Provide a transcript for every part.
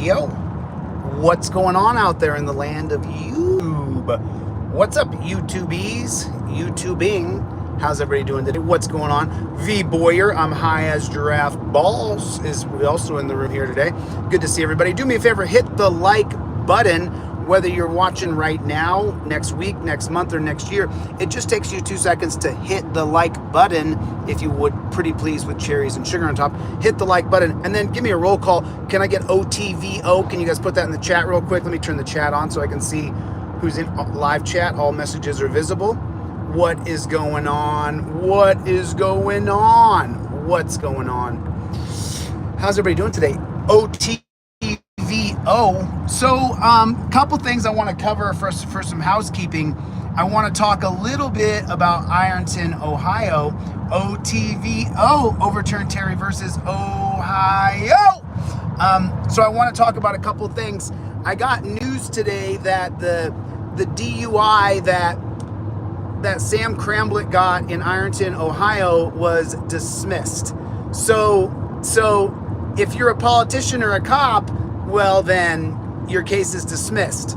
Yo, what's going on out there in the land of YouTube? What's up, YouTubies? YouTubing. How's everybody doing today? What's going on? V Boyer, I'm high as giraffe balls, is also in the room here today. Good to see everybody. Do me a favor, hit the like button, whether you're watching right now, next week, next month, or next year. It just takes you 2 seconds to hit the like button, if you would, pretty please, with cherries and sugar on top. Hit the like button, and then give me a roll call. Can I get OTVO? Can you guys put that in the chat real quick? Let me turn the chat on so I can see who's in live chat. All messages are visible. What is going on? What is going on? What's going on? How's everybody doing today? OTVO. So, couple things I want to cover for some housekeeping. I want to talk a little bit about Ironton, Ohio. OTVO, overturned Terry versus Ohio. So I want to talk about a couple things. I got news today that the DUI that Sam Cramblett got in Ironton, Ohio was dismissed. So if you're a politician or a cop, well then your case is dismissed.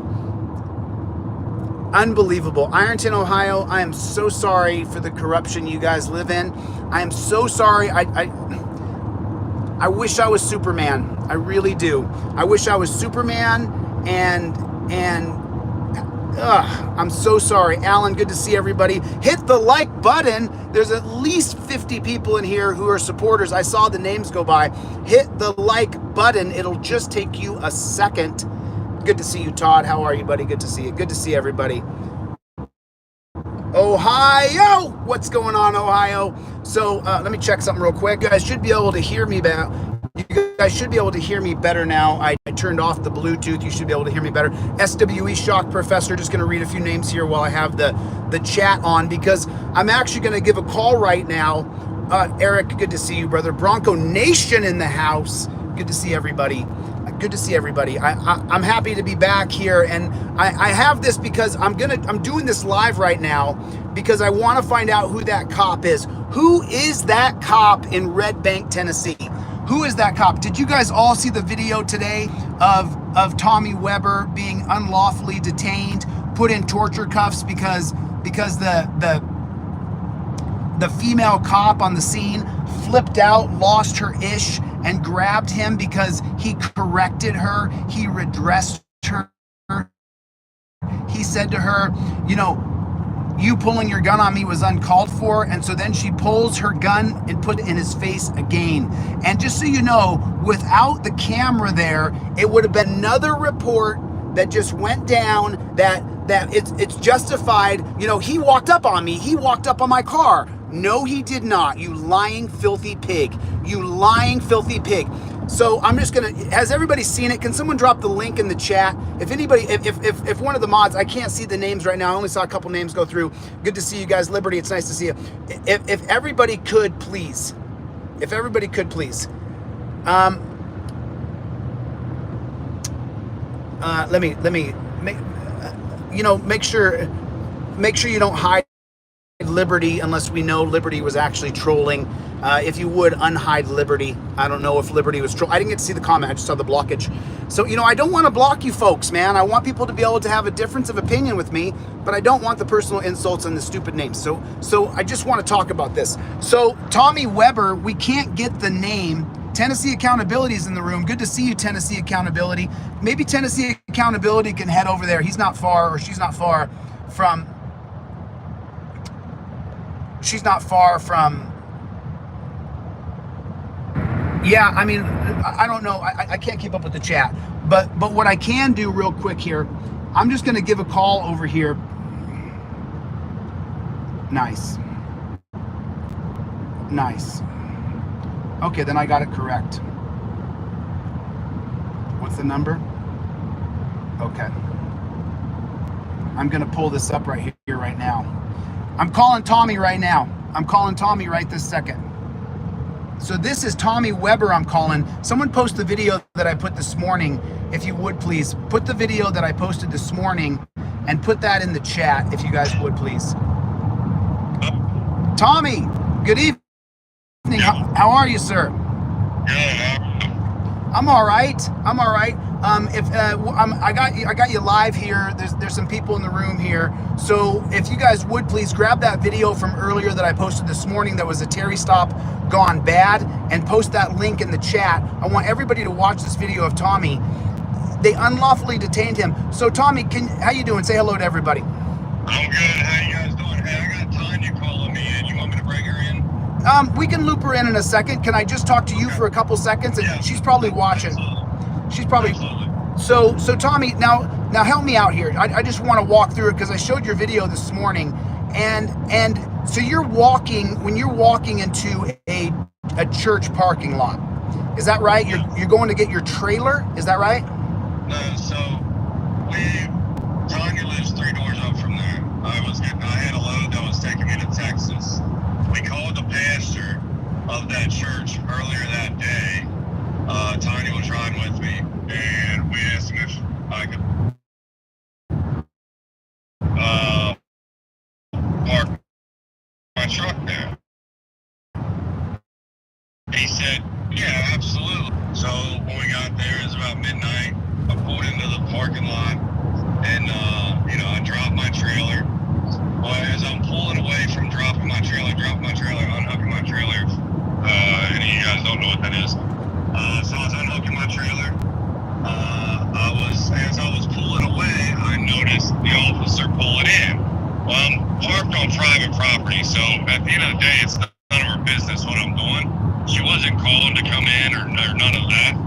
Unbelievable. Ironton, Ohio, I am so sorry for the corruption you guys live in. I am so sorry. I wish I was Superman. I really do. I wish I was Superman, and I'm so sorry. Alan, good to see everybody. Hit the like button. There's at least 50 people in here who are supporters. I saw the names go by. Hit the like button. It'll just take you a second. Good to see you, Todd. How are you, buddy? Good to see you. Good to see everybody. Ohio! What's going on, Ohio? So let me check something real quick. You guys should be able to hear me better. You guys should be able to hear me better now. I turned off the Bluetooth. You should be able to hear me better. SWE Shock Professor. Just going to read a few names here while I have the chat on, because I'm actually going to give a call right now. Eric, good to see you, brother. Bronco Nation in the house. Good to see everybody. Good to see everybody. I'm happy to be back here, and I have this because I'm doing this live right now because I want to find out who that cop is. Who is that cop in Red Bank, Tennessee? Who is that cop? Did you guys all see the video today of Tommy Weber being unlawfully detained, put in torture cuffs because the female cop on the scene flipped out, lost her ish, and grabbed him because he corrected her, he redressed her. He said to her, you know, you pulling your gun on me was uncalled for. And so then she pulls her gun and put it in his face again. And just so you know, without the camera there, it would have been another report that just went down that it's justified. You know, he walked up on me. He walked up on my car. No, he did not. You lying, filthy pig. You lying, filthy pig. So I'm just gonna, has everybody seen it? Can someone drop the link in the chat? If anybody, if one of the mods, I can't see the names right now. I only saw a couple names go through. Good to see you guys. Liberty, it's nice to see you. If everybody could please, let me make sure you don't hide Liberty unless we know Liberty was actually trolling. If you would unhide Liberty. I don't know if Liberty was trolling. I didn't get to see the comment. I just saw the blockage. So, you know, I don't want to block you folks, man. I want people to be able to have a difference of opinion with me, but I don't want the personal insults and the stupid names. So I just want to talk about this. So Tommy Weber, we can't get the name. Tennessee Accountability is in the room. Good to see you, Tennessee Accountability. Maybe Tennessee Accountability can head over there. He's not far, or she's not far from... Yeah, I mean, I don't know. I can't keep up with the chat. But what I can do real quick here, I'm just going to give a call over here. Nice. Okay, then I got it correct. What's the number? Okay. I'm going to pull this up right here, right now. I'm calling Tommy right now. I'm calling Tommy right this second. So this is Tommy Weber I'm calling. Someone post the video that I put this morning, if you would please. Put the video that I posted this morning and put that in the chat, if you guys would please. Tommy, good evening. How are you, sir? I'm all right. I'm all right. I got you live here. There's some people in the room here. So if you guys would please grab that video from earlier that I posted this morning that was a Terry stop gone bad, and post that link in the chat. I want everybody to watch this video of Tommy. They unlawfully detained him. So Tommy, how you doing? Say hello to everybody. I'm good. How you guys doing? Hey, I got Tanya calling me in. You want me to bring her in? We can loop her in a second. Can I just talk to you for a couple seconds? And yeah, she's probably watching. Absolutely. She's probably. Absolutely. So Tommy, now help me out here. I just want to walk through it because I showed your video this morning, and so you're walking into a church parking lot. Is that right? Yeah. You're going to get your trailer. Is that right? No. So Tanya lives 3 doors up from there. I had a load that was taking me to Texas. We called the pastor of that church earlier that day. Tanya was riding with me, and we asked him if I could park my truck there. He said, yeah, absolutely. So when we got there, it was about midnight. I pulled into the parking lot, and I dropped my trailer. Well, as I'm pulling away from dropping my trailer, unhooking my trailer. Any of you guys don't know what that is. So I was unhooking my trailer. As I was pulling away, I noticed the officer pulling in. Well, I'm parked on private property, so at the end of the day, it's none of her business what I'm doing. She wasn't calling to come in or none of that.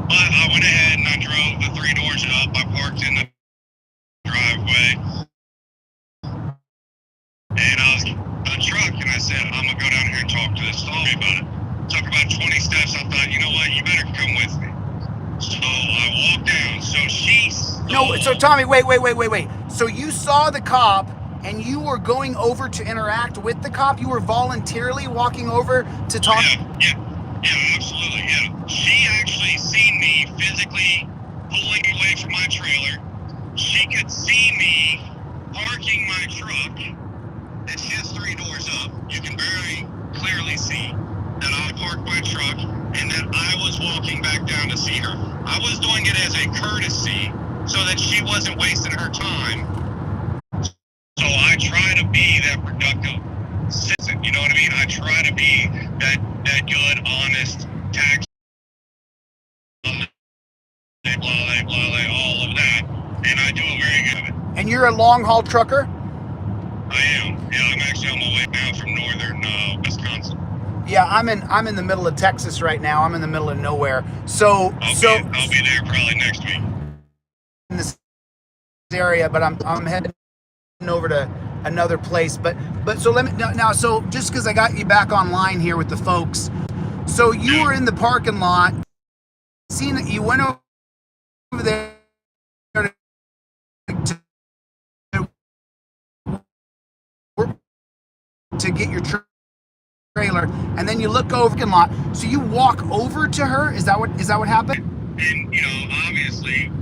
But I went ahead and I drove the 3 doors up. I parked in the driveway. And I was in the truck, and I said, I'm going to go down here and talk to this story about it. Took about 20 steps. I thought, you know what, you better come with me. So I walked down. So she saw... No, so Tommy, wait. So you saw the cop, and you were going over to interact with the cop? You were voluntarily walking over to talk? Yeah, absolutely, yeah. She actually seen me physically pulling away from my trailer. She could see me parking my truck. And she has 3 doors up. You can very clearly see that I parked my truck and that I was walking back down to see her. I was doing it as a courtesy so that she wasn't wasting her time. So I try to be that productive citizen, you know what I mean? I try to be that good, honest, tax, blah, all of that. And I do a very good of it. And you're a long haul trucker? I am. Yeah, I'm actually on my way now from northern Wisconsin. Yeah, I'm in the middle of Texas right now. I'm in the middle of nowhere. So I'll be there probably next week. In this area, but I'm heading over to another place. But so let me now. So just because I got you back online here with the folks, so you were in the parking lot, seen that you went over there to get your trailer, and then you look over the lot. So you walk over to her. Is that what happened? And obviously,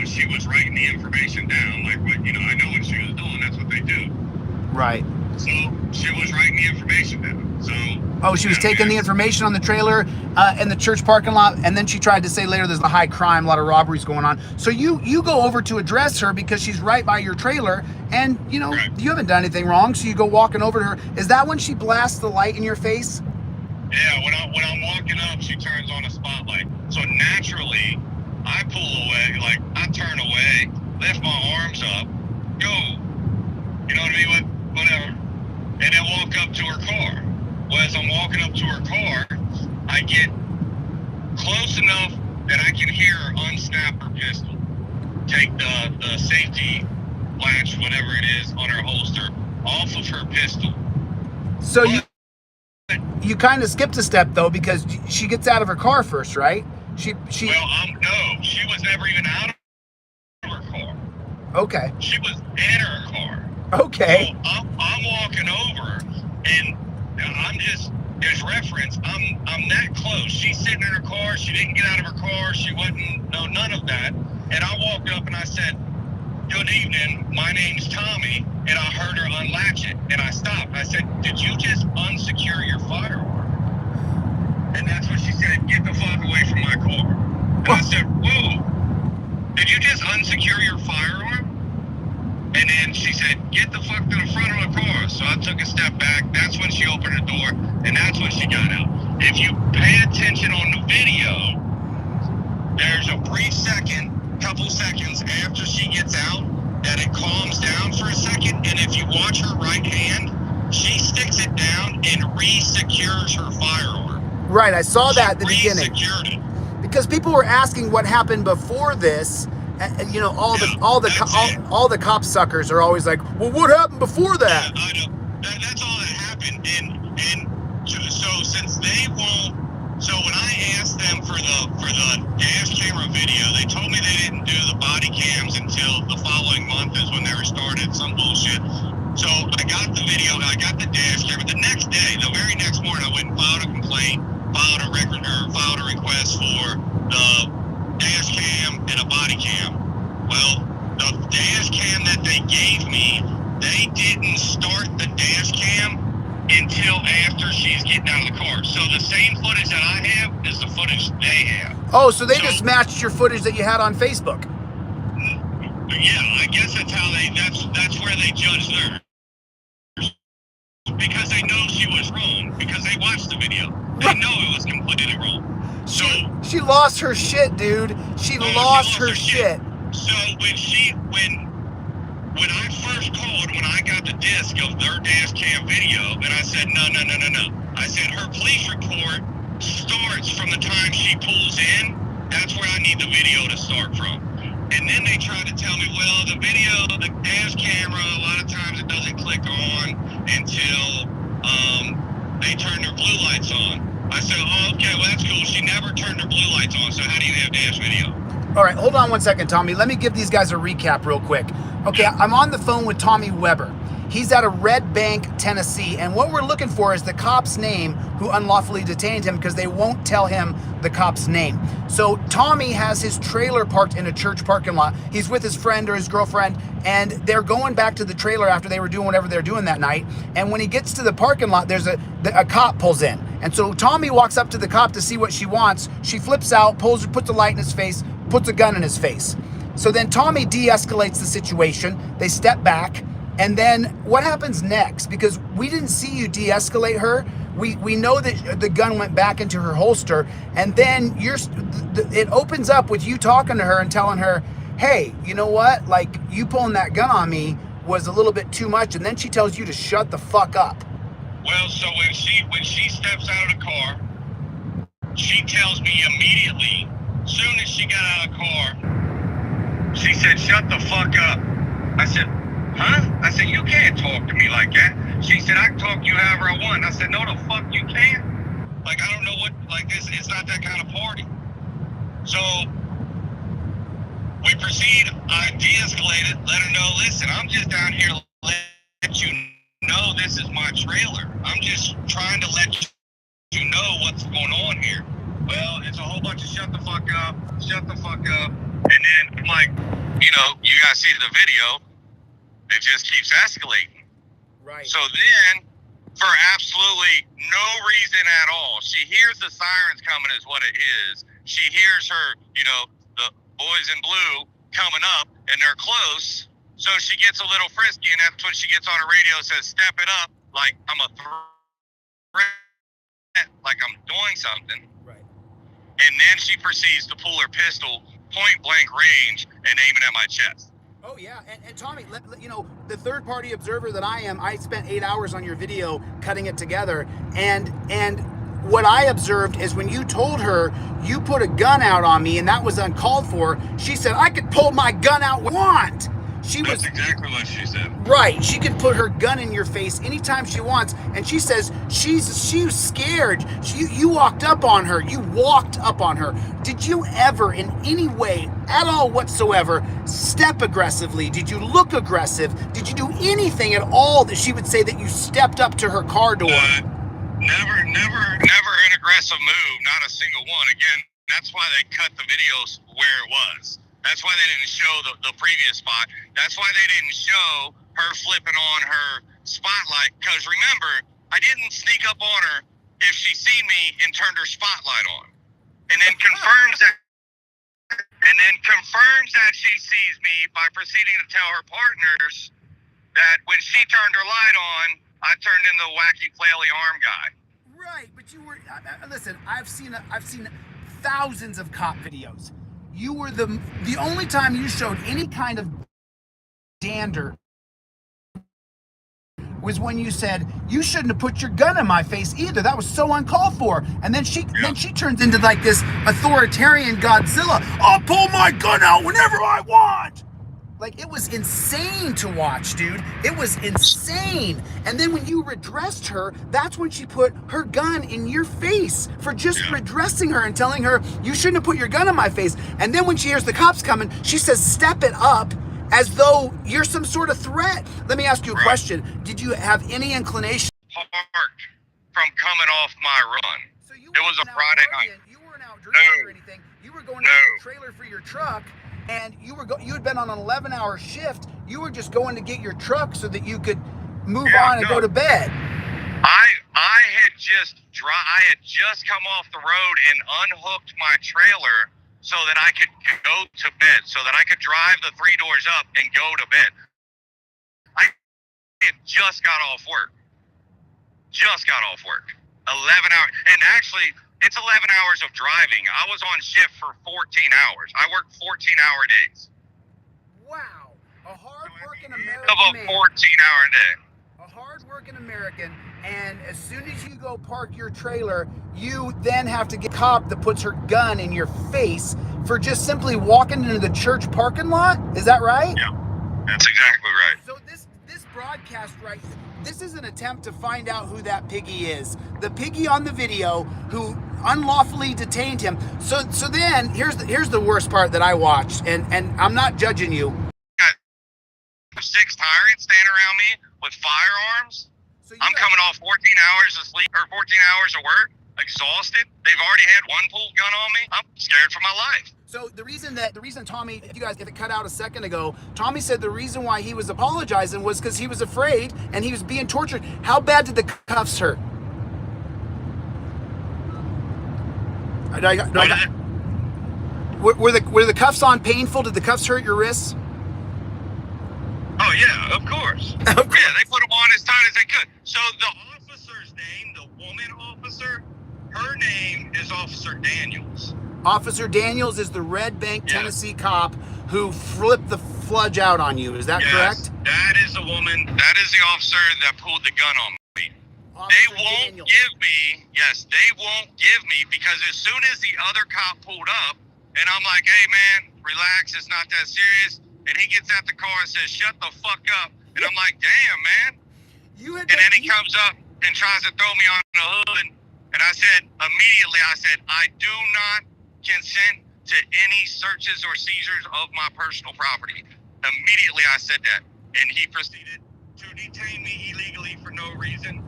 she was writing the information down, like what I know what she was doing. That's what they do. Right. So she was writing the information down. So. Oh, she was taking the information on the trailer in the church parking lot, and then she tried to say later there's a high crime, a lot of robberies going on. So you go over to address her because she's right by your trailer, and right. You haven't done anything wrong. So you go walking over to her. Is that when she blasts the light in your face? Yeah, when I'm walking up, she turns on a spotlight. So naturally, I pull away, like I turn away, lift my arms up, go, you know what I mean, whatever, and then walk up to her car. Well, as I'm walking up to her car, I get close enough that I can hear her unsnap her pistol, take the safety latch, whatever it is, on her holster off of her pistol. So you kind of skipped a step though, because she gets out of her car first, right? She. No, she was never even out of her car. Okay. She was in her car. Okay. So I'm walking over, and I'm just, as reference, I'm that close. She's sitting in her car. She didn't get out of her car. She wasn't, none of that. And I walked up and I said, "Good evening. My name's Tommy." And I heard her unlatch it, and I stopped. I said, "Did you just unsecure your firearm?" And that's when she said, get the fuck away from my car. And I said, whoa, did you just unsecure your firearm? And then she said, get the fuck to the front of the car. So I took a step back. That's when she opened the door, and that's when she got out. If you pay attention on the video, there's a brief second, couple seconds after she gets out, that it calms down for a second. And if you watch her right hand, she sticks it down and re-secures her firearm. Right, I saw that at the beginning. Re-secured it. Because people were asking what happened before this, and you know, all the cop suckers are always like, well, what happened before that? Yeah, I know. That's all that happened, and so since they won't, so when I asked them for the dash camera video, they told me they didn't do the body cams until the following month is when they were started, some bullshit. So I got the video, I got the dash camera. The next day, the very next morning, I went and filed a complaint, filed a request for the dash cam and a body cam. Well, the dash cam that they gave me, they didn't start the dash cam until after she's getting out of the car. So the same footage that I have is the footage they have. Oh, so they just matched your footage that you had on Facebook. Yeah, I guess that's how that's where they judge theirs. Because they know she was wrong. Because they watched the video. They know it was completely wrong. So she lost her shit, dude. She lost her shit. So when I first called, when I got the disc of their dash cam video, and I said, no. I said, her police report starts from the time she pulls in. That's where I need the video to start from. And then they tried to tell me, well, the video, the dash camera, a lot of times it doesn't click on until they turn their blue lights on. I said, oh, okay, well, that's cool. She never turned her blue lights on, so how do you have dash video? All right, hold on one second, Tommy. Let me give these guys a recap real quick. Okay, I'm on the phone with Tommy Weber. He's at a Red Bank, Tennessee, and what we're looking for is the cop's name who unlawfully detained him because they won't tell him the cop's name. So Tommy has his trailer parked in a church parking lot. He's with his friend or his girlfriend, and they're going back to the trailer after they were doing whatever they're doing that night. And when he gets to the parking lot, there's a cop pulls in. And so Tommy walks up to the cop to see what she wants. She flips out, puts a light in his face, puts a gun in his face. So then Tommy de-escalates the situation. They step back. And then what happens next? Because we didn't see you de-escalate her. We know that the gun went back into her holster. And then it opens up with you talking to her and telling her, hey, you know what? Like, you pulling that gun on me was a little bit too much. And then she tells you to shut the fuck up. Well, so when she steps out of the car, she tells me immediately, soon as she got out of the car, she said, shut the fuck up. I said, huh? I said, you can't talk to me like that. She said, I can talk to you however I want. I said, no, the fuck you can't. Like, I don't know what, like, this, it's not that kind of party. So, we proceed, I de-escalated, let her know, listen, I'm just down here to let you know this is my trailer. I'm just trying to let you know what's going on here. Well, it's a whole bunch of shut the fuck up. And then, I'm like, you know, you guys see the video. It just keeps escalating. Right. So then, for absolutely no reason at all, she hears the sirens coming is what it is. She hears her, you know, the boys in blue coming up, and they're close. So she gets a little frisky, and that's when she gets on her radio and says, step it up, like I'm a threat, like I'm doing something. Right. And then she proceeds to pull her pistol, point blank range, and aim it at my chest. Oh, yeah. And Tommy, you know, the third-party observer that I am, I spent 8 hours on your video cutting it together. And what I observed is when you told her you put a gun out on me and that was uncalled for, she said, I could pull my gun out when I want. That's exactly what she said. Right. She could put her gun in your face anytime she wants. And she says she was scared. You walked up on her. You walked up on her. Did you ever in any way at all whatsoever step aggressively? Did you look aggressive? Did you do anything at all that she would say that you stepped up to her car door? Never an aggressive move. Not a single one. Again, that's why they cut the videos where it was. That's why they didn't show the previous spot. That's why they didn't show her flipping on her spotlight. Because remember, I didn't sneak up on her if she seen me and turned her spotlight on, and then confirms that she sees me by proceeding to tell her partners that when she turned her light on, I turned into the wacky flaily arm guy. Right, but you were. Listen, I've seen thousands of cop videos. You were the only time you showed any kind of dander was when you said you shouldn't have put your gun in my face either. That was so uncalled for. And then she turns into like this authoritarian Godzilla. I'll pull my gun out whenever I want. Like, it was insane to watch, dude. It was insane. And then when you redressed her, that's when she put her gun in your face for just redressing her and telling her, you shouldn't have put your gun in my face. And then when she hears the cops coming, she says, step it up, as though you're some sort of threat. Let me ask you a question. Did you have any inclination? Parked from coming off my run. So you it was a Friday night. You weren't out drinking or anything. You were going to get a trailer for your truck. And you had been on an 11-hour shift. You were just going to get your truck so that you could move on and go to bed. I had just come off the road and unhooked my trailer so that I could go to bed, so that I could drive the 3 doors up and go to bed. I had just got off work. 11 hours. And actually, it's 11 hours of driving. I was on shift for 14 hours. I worked 14-hour days. Wow. A hard-working American of a 14-hour day. A hard-working American, and as soon as you go park your trailer, you then have to get a cop that puts her gun in your face for just simply walking into the church parking lot? Is that right? Yeah, that's exactly right. So this broadcast right here, this is an attempt to find out who that piggy is. The piggy on the video who unlawfully detained him. So then here's the worst part that I watched, and I'm not judging you. Got 6 tyrants standing around me with firearms. So I'm coming off 14 hours of sleep or 14 hours of work, exhausted. They've already had one pulled gun on me. I'm scared for my life. So the reason Tommy, if it cut out a second ago, Tommy said the reason why he was apologizing was because he was afraid and he was being tortured. How bad did the cuffs hurt? Were the cuffs on painful? Did the cuffs hurt your wrists? Oh yeah, of course. Yeah, they put them on as tight as they could. So the officer's name, the woman officer, her name is Officer Daniels. Officer Daniels is the Red Bank, Tennessee cop who flipped the fludge out on you. Is that correct? That is the woman. That is the officer that pulled the gun on me. They won't give me, because as soon as the other cop pulled up, and I'm like, hey man, relax, it's not that serious. And he gets out the car and says, shut the fuck up. And I'm like, damn, man. And then he comes up and tries to throw me on the hood. And I said, I do not consent to any searches or seizures of my personal property. Immediately I said that. And he proceeded to detain me illegally for no reason.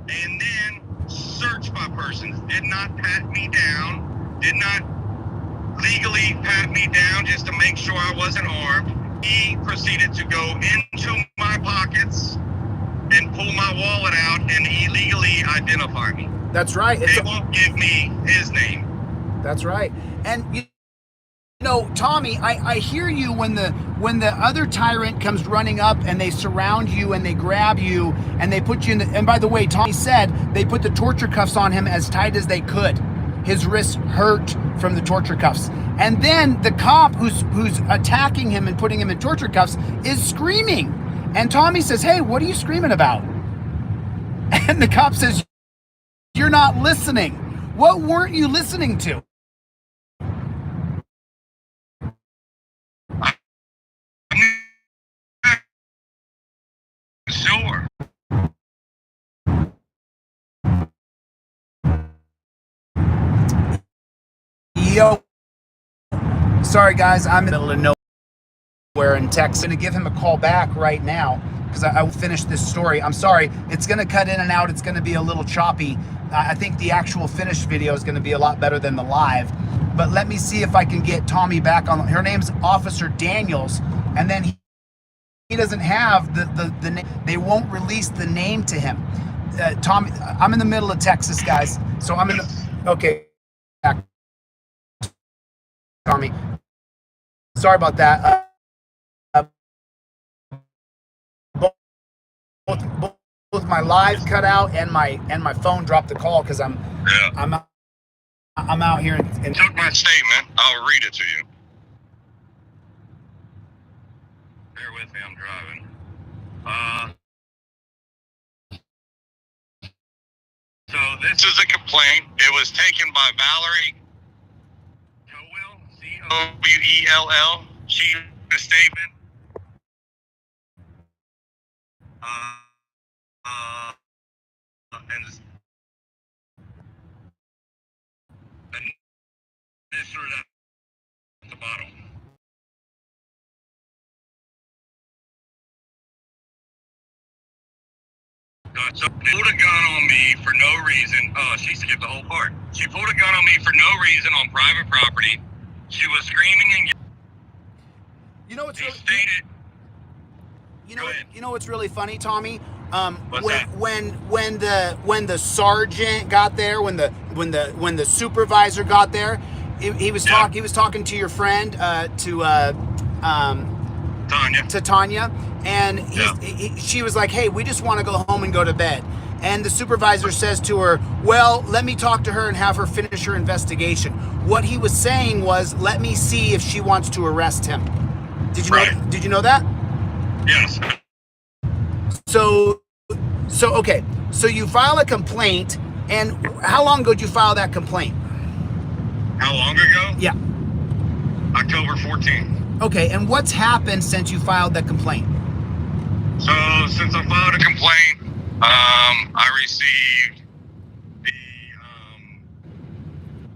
And then search my persons. Did not pat me down. Did not legally pat me down just to make sure I wasn't armed. He proceeded to go into my pockets and pull my wallet out and illegally identify me. That's right. They won't give me his name. That's right. And you know, Tommy, I hear you when the other tyrant comes running up and they surround you and they grab you and they put you in the, and by the way, Tommy said they put the torture cuffs on him as tight as they could. His wrists hurt from the torture cuffs. And then the cop who's attacking him and putting him in torture cuffs is screaming. And Tommy says, hey, what are you screaming about? And the cop says, you're not listening. What weren't you listening to? Sure. Yo, sorry guys, I'm in the middle of nowhere in Texas. I'm gonna give him a call back right now because I finished this story. I'm sorry, it's gonna cut in and out. It's gonna be a little choppy. I think the actual finished video is gonna be a lot better than the live. But let me see if I can get Tommy back on. Her name's Officer Daniels, and then he doesn't have the name. They won't release the name to him. Tommy, I'm in the middle of Texas, guys. So I'm in the, okay. Tommy, sorry about that. Both my live cut out and my phone dropped the call because I'm out here and took my statement. I'll read it to you. Bear with me, I'm driving. So this is a complaint. It was taken by Valerie Cowell, Cowell. She wrote a statement. And this sort of at the bottom. So they pulled a gun on me for no reason. Oh, she skipped the whole part. She pulled a gun on me for no reason on private property. She was screaming and you know what's really, stated. you know what's really funny, Tommy? What's that? When the sergeant got there, when the supervisor got there, he was talking to your friend Tanya, and she was like, hey, we just want to go home and go to bed. And the supervisor says to her, well, let me talk to her and have her finish her investigation. What he was saying was, let me see if she wants to arrest him. Did you know that? Yes. So okay. So you file a complaint, and how long ago did you file that complaint? How long ago? Yeah. October 14th. Okay, and what's happened since you filed that complaint? So since I filed a complaint, I received the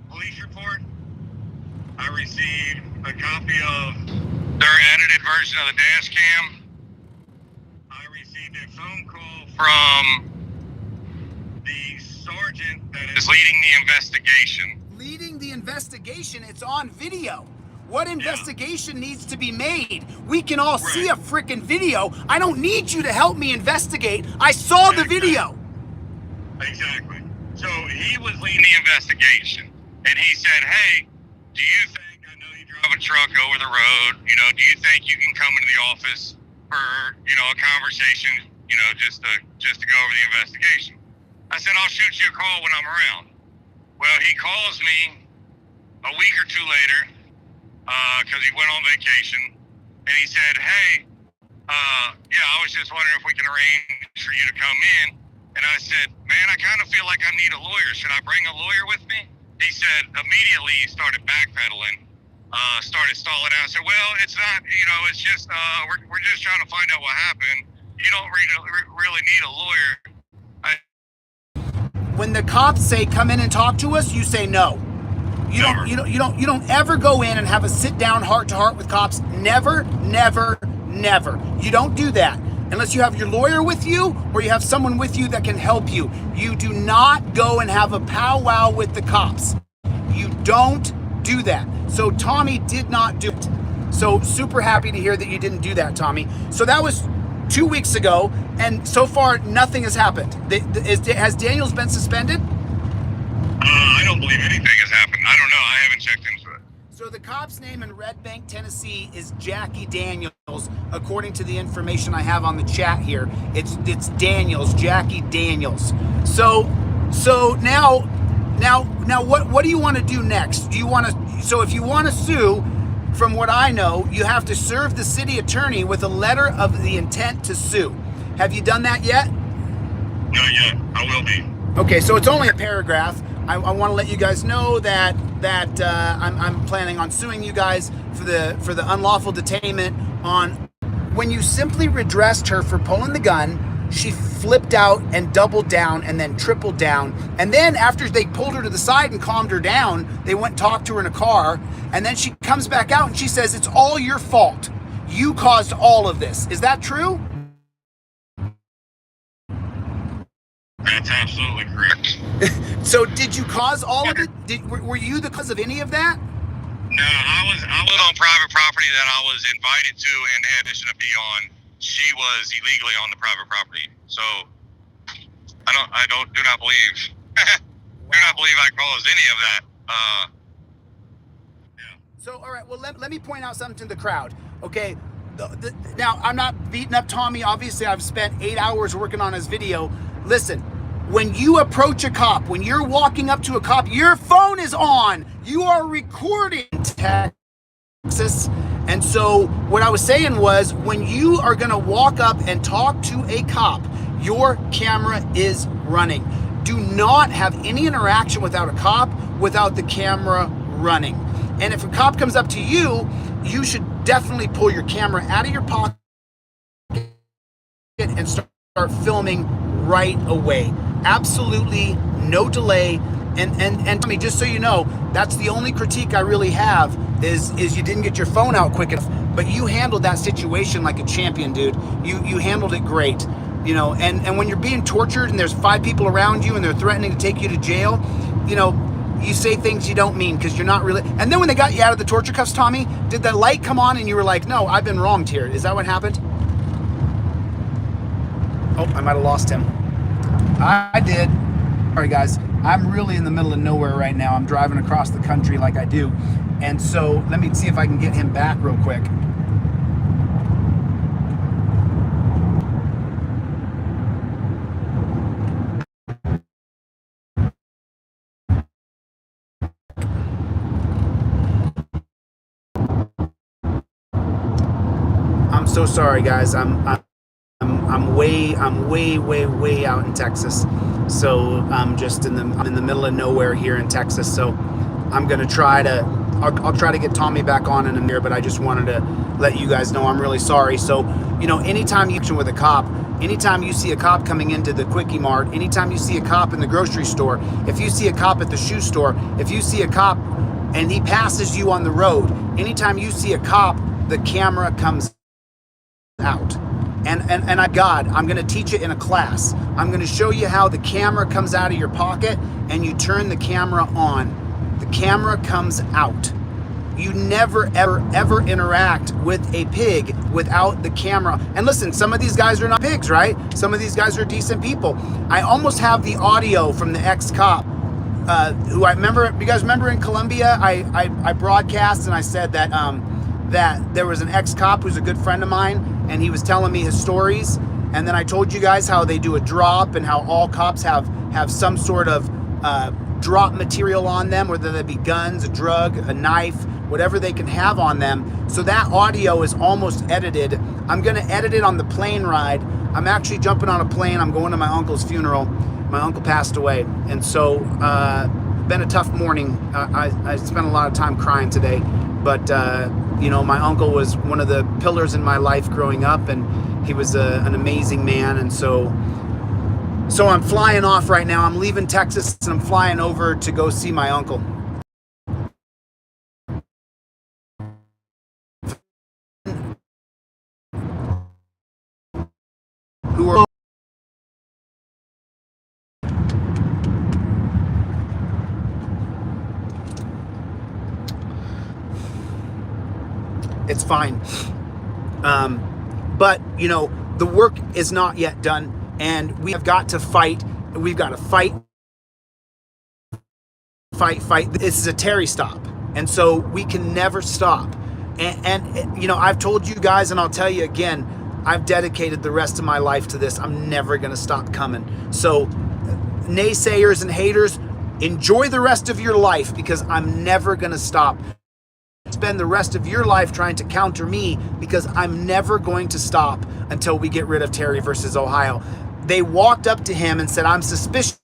police report. I received a copy of their edited version of the dash cam. I received a phone call from the sergeant that is leading the investigation. Leading the investigation? It's on video. What investigation needs to be made? We can all see a freaking video. I don't need you to help me investigate. I saw the video. Exactly. So he was leading the investigation, and he said, hey, do you think, I know you drive a truck over the road, do you think you can come into the office for, a conversation, just to go over the investigation? I said, I'll shoot you a call when I'm around. Well, he calls me a week or two later, because he went on vacation, and he said, hey, I was just wondering if we can arrange for you to come in. And I said, man, I kind of feel like I need a lawyer. Should I bring a lawyer with me? He said, immediately he started backpedaling, started stalling out. I said, well, it's not, it's just, we're just trying to find out what happened. You don't really need a lawyer. When the cops say, come in and talk to us, you say no. You don't ever go in and have a sit down heart to heart with cops. Never, never, never. You don't do that unless you have your lawyer with you or you have someone with you that can help you. You do not go and have a powwow with the cops. You don't do that. So Tommy did not do it. So super happy to hear that you didn't do that, Tommy. So that was 2 weeks ago, and so far nothing has happened. Has Daniels been suspended? I don't believe anything has happened. I don't know. I haven't checked into it. So the cop's name in Red Bank, Tennessee is Jackie Daniels, according to the information I have on the chat here. It's Daniels, Jackie Daniels. So now what do you want to do next? So if you want to sue, from what I know, you have to serve the city attorney with a letter of the intent to sue. Have you done that yet? Not yet. I will be. Okay, so it's only a paragraph. I want to let you guys know that I'm planning on suing you guys for the unlawful detainment on when you simply redressed her for pulling the gun. She flipped out and doubled down and then tripled down. And then after they pulled her to the side and calmed her down, they went and talked to her in a car. And then she comes back out and she says, it's all your fault. You caused all of this. Is that true? That's absolutely correct. So did you cause all of it? Were you the cause of any of that? No, I was on private property that I was invited to and had permission to be on. She was illegally on the private property. So Do not believe. Do not believe I caused any of that. So, all right, well, let me point out something to the crowd, okay? Now, I'm not beating up Tommy. Obviously, I've spent 8 hours working on his video. Listen, when you approach a cop, when you're walking up to a cop, your phone is on. You are recording Texas. And so what I was saying was, when you are going to walk up and talk to a cop, your camera is running. Do not have any interaction without a cop, without the camera running. And if a cop comes up to you, you should definitely pull your camera out of your pocket and start filming right away. Absolutely no delay. And Tommy, just so you know, that's the only critique I really have is you didn't get your phone out quick enough, but you handled that situation like a champion, dude. You handled it great. You know, and when you're being tortured and there's 5 people around you and they're threatening to take you to jail, you know, you say things you don't mean because you're not really. And then when they got you out of the torture cuffs, Tommy, did that light come on and you were like, no, I've been wronged here? Is that what happened? Oh, I might have lost him. I did. Sorry, guys. I'm really in the middle of nowhere right now. I'm driving across the country like I do. And so let me see if I can get him back real quick. I'm so sorry, guys. I'm way out in Texas. So I'm just in the middle of nowhere here in Texas. So I'm gonna try to I'll try to get Tommy back on in a minute, but I just wanted to let you guys know I'm really sorry. So, you know, anytime you action with a cop, anytime you see a cop coming into the Quickie Mart, anytime you see a cop in the grocery store, if you see a cop at the shoe store, if you see a cop and he passes you on the road, anytime you see a cop, the camera comes out. And I'm going to teach it in a class. I'm going to show you how the camera comes out of your pocket and you turn the camera on. The camera comes out. You never, ever interact with a pig without the camera. And listen, some of these guys are not pigs, right? Some of these guys are decent people. I almost have the audio from the ex-cop who I remember. You guys remember in Colombia, I broadcast and I said that that there was an ex-cop who's a good friend of mine, and he was telling me his stories. And then I told you guys how they do a drop and how all cops have some sort of drop material on them, whether they be guns, a drug, a knife, whatever they can have on them. So that audio is almost edited. I'm going to edit it on the plane ride. I'm actually jumping on a plane. I'm going to my uncle's funeral. My uncle passed away. And so been a tough morning. I spent a lot of time crying today. But, you know, my uncle was one of the pillars in my life growing up, and he was an amazing man. And so I'm flying off right now. I'm leaving Texas, and I'm flying over to go see my uncle. Who are it's fine. But, you know, the work is not yet done, and we have got to fight. We've got to fight. This is a Terry stop, and so we can never stop. And you know, I've told you guys, and I'll tell you again, I've dedicated the rest of my life to this. I'm never going to stop coming. So naysayers and haters, enjoy the rest of your life, because I'm never going to stop. Spend the rest of your life trying to counter me, because I'm never going to stop until we get rid of Terry versus Ohio. They walked up to him and said, I'm suspicious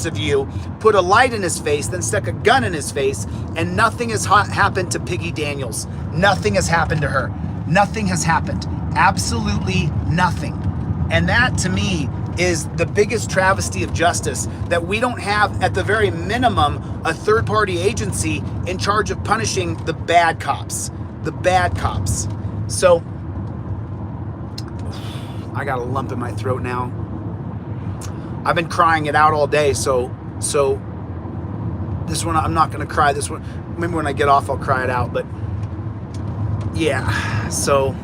of you, put a light in his face, then stuck a gun in his face, and nothing has happened to Piggy Daniels. Nothing has happened to her. Nothing has happened. Absolutely nothing. And that, to me, is the biggest travesty of justice, that we don't have, at the very minimum, a third-party agency in charge of punishing the bad cops. The bad cops. So, I got a lump in my throat now. I've been crying it out all day, so this one, I'm not going to cry. This one, maybe when I get off, I'll cry it out. But, yeah, so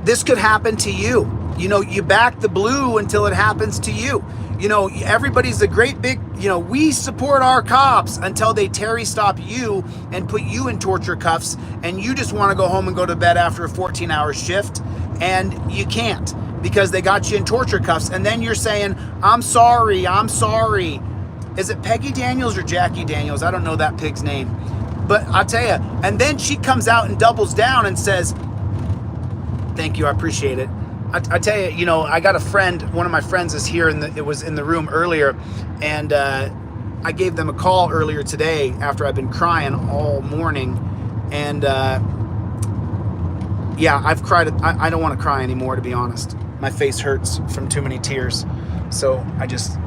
this could happen to you. You know, you back the blue until it happens to you. You know, everybody's a great big, you know, we support our cops until they Terry stop you and put you in torture cuffs, and you just want to go home and go to bed after a 14-hour shift, and you can't because they got you in torture cuffs. And then you're saying, I'm sorry, I'm sorry. Is it Peggy Daniels or Jackie Daniels? I don't know that pig's name. But I'll tell you, and then she comes out and doubles down and says, thank you, I appreciate it. I tell you, you know, I got a friend, one of my friends is here, it was in the room earlier, and I gave them a call earlier today after I've been crying all morning, and yeah, I've cried. I don't want to cry anymore, to be honest. My face hurts from too many tears, so I just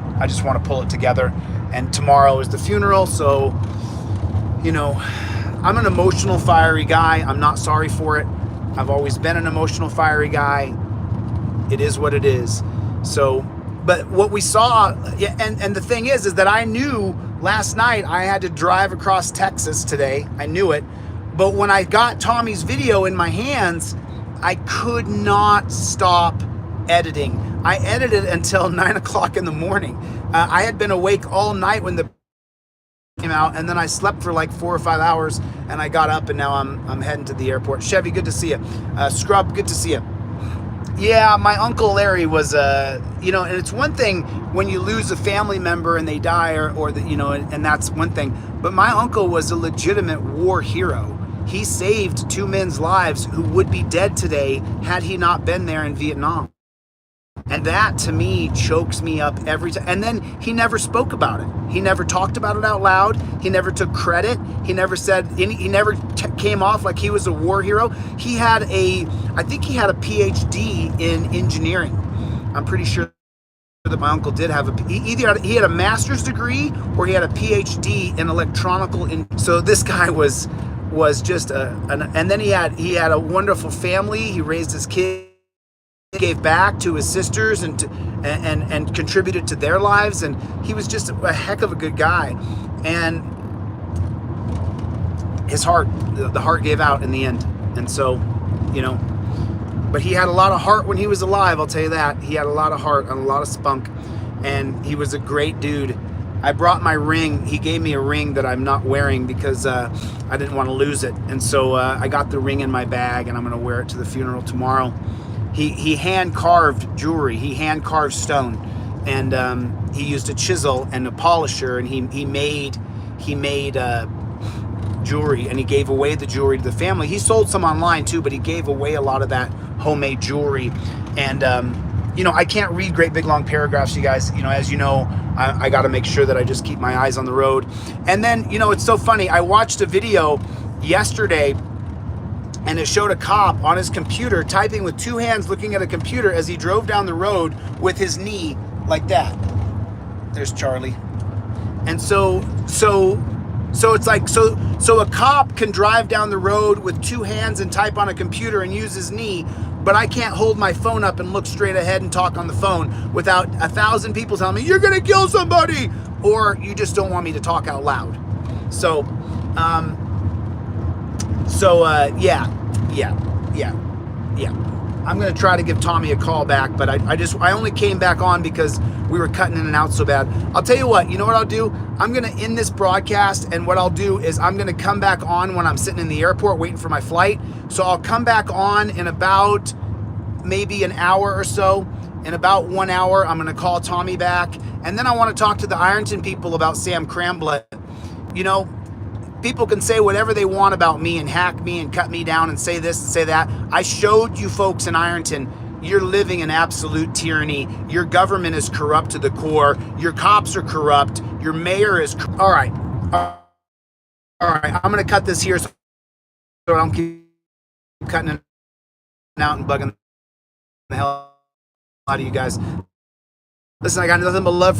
want to pull it together. And tomorrow is the funeral, so, you know, I'm an emotional, fiery guy. I'm not sorry for it. I've always been an emotional, fiery guy. It is what it is. So, but what we saw, and the thing is that I knew last night I had to drive across Texas today. I knew it. But when I got Tommy's video in my hands, I could not stop editing. I edited until 9 o'clock in the morning. I had been awake all night when the came out, and then I slept for like 4 or 5 hours, and I got up, and now I'm heading to the airport. Chevy, good to see you. Scrub, good to see you. Yeah, my Uncle Larry was, you know, and it's one thing when you lose a family member and they die, or the, you know, and that's one thing. But my uncle was a legitimate war hero. He saved 2 men's lives who would be dead today had he not been there in Vietnam. And that, to me, chokes me up every time. And then he never spoke about it. He never talked about it out loud. He never took credit. He never said any, he never came off like he was a war hero. He had I think he had a PhD in engineering. I'm pretty sure that my uncle did have either he had a master's degree or he had a PhD in electronical. So this guy was just and then he had a wonderful family. He raised his kids. Gave back to his sisters and contributed to their lives, and he was just a heck of a good guy. And his heart, the heart gave out in the end. And so, you know, but he had a lot of heart when he was alive, I'll tell you that. He had a lot of heart and a lot of spunk, and he was a great dude. I brought my ring. He gave me a ring that I'm not wearing because I didn't want to lose it, and so I got the ring in my bag, and I'm going to wear it to the funeral tomorrow. He hand-carved jewelry. He hand-carved stone, and he used a chisel and a polisher, and he made jewelry, and he gave away the jewelry to the family. He sold some online too, but he gave away a lot of that homemade jewelry. And you know, I can't read great big long paragraphs, you guys. You know, as you know, I got to make sure that I just keep my eyes on the road. And then, you know, it's so funny. I watched a video yesterday, and it showed a cop on his computer typing with 2 hands, looking at a computer as he drove down the road with his knee like that. There's Charlie. And so it's like, so a cop can drive down the road with 2 hands and type on a computer and use his knee, but I can't hold my phone up and look straight ahead and talk on the phone without 1,000 people telling me, you're gonna kill somebody, or you just don't want me to talk out loud. So, yeah. I'm gonna try to give Tommy a call back, but I only came back on because we were cutting in and out so bad. I'll tell you what, you know what I'll do? I'm gonna end this broadcast, and what I'll do is I'm gonna come back on when I'm sitting in the airport waiting for my flight. So I'll come back on in about maybe an hour or so. In about 1 hour, I'm gonna call Tommy back, and then I wanna talk to the Ironton people about Sam Cramblett. You know, people can say whatever they want about me and hack me and cut me down and say this and say that. I showed you folks in Ironton, you're living in absolute tyranny. Your government is corrupt to the core. Your cops are corrupt. Your mayor is all right. I'm going to cut this here so I don't keep cutting it out and bugging the hell out of you guys. Listen, I got nothing but love